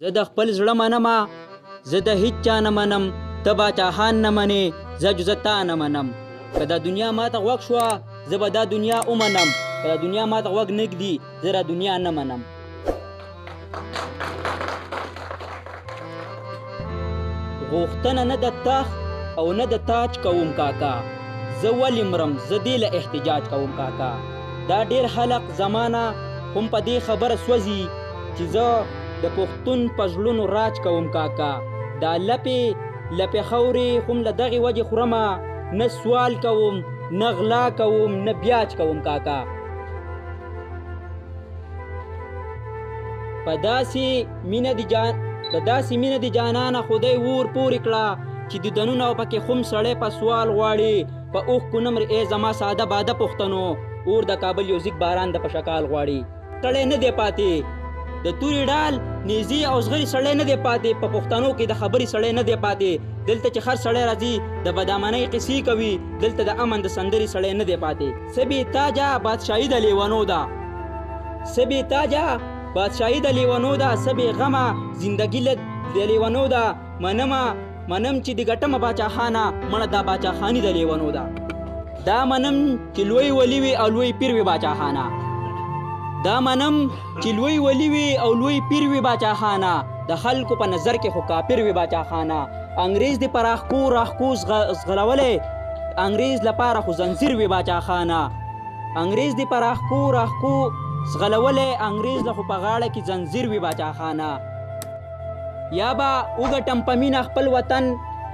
زه د خپل زړه منمه، زه د هیڅ چا نه منم، ته باچاهان نه منې، زه جز تا نه منم. که دا دنیا ماته غوږ شوه زه به دا دنیا ومنم، که دا دنیا ماته غوږ نږدي زه دا دنیا نه منم. غوښتنه نه د تخت او نه د تاج کوم کاکا، زه ولې مرم زه دې له احتجاج کوم کاکا. دا ډېر خلق زمانه هم په دې خبره سوځي چې زه د پښتون په زړونو راج کوم کاکا. دا لپې خورې هم له دغې وجې خورمه، نه سوال کوم نه غلا کوم نه بیاج کوم کاکا. په داسې مینه د جانانه خدای ور پورې کړه چې د دنونه او پکې خم سړی په سوال غواړي. په اوښکو نمر ای زما ساده باده پښتنو، اور د کابل یو زیږ باران د پشکال غواړي. سړی نه دی پاتې د تورې ډال نیزي او زغري، سړی نه دی پاتې په پښتنو کې د خبرې سړی نه دی پاتې. دلته چې هر سړی راځي د بدامنۍ قصې کوي، دلته د امن د سندرې سړی نه دی پاتې. سبې تاجه بادشاهي د لیونو ده، سبې تاجه بادشاهي د لیونو ده، سبې غمه زندګي د لیونو ده. منم چې د ګټمه باچاخانه، مړه دا باچاخاني د لیونو ده. دا منم چې لوی ولی وي او لوی پیر وي باچاخانه، دا منم چې لوی ولی وي او لوی پیر وي باچاخانه. د خلکو په نظر کې خو کافر وي باچاخانه. انګریز د پراخکو راخکو زغلولی، انګریز لپاره خو زنځیر وي باچاخانه. انګریز د پراخکو راخکو زغلولی، انګریز له خو په غاړه کې زنځیر وي باچاخانه. یا به وګټم په مینه خپل وطن،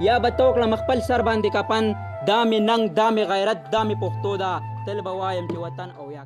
یا به توکړم خپل سر باندې کفن. دا مې ننګ دا مې غیرت دا مې پښتو ده، تل به وایم چې وطن او یا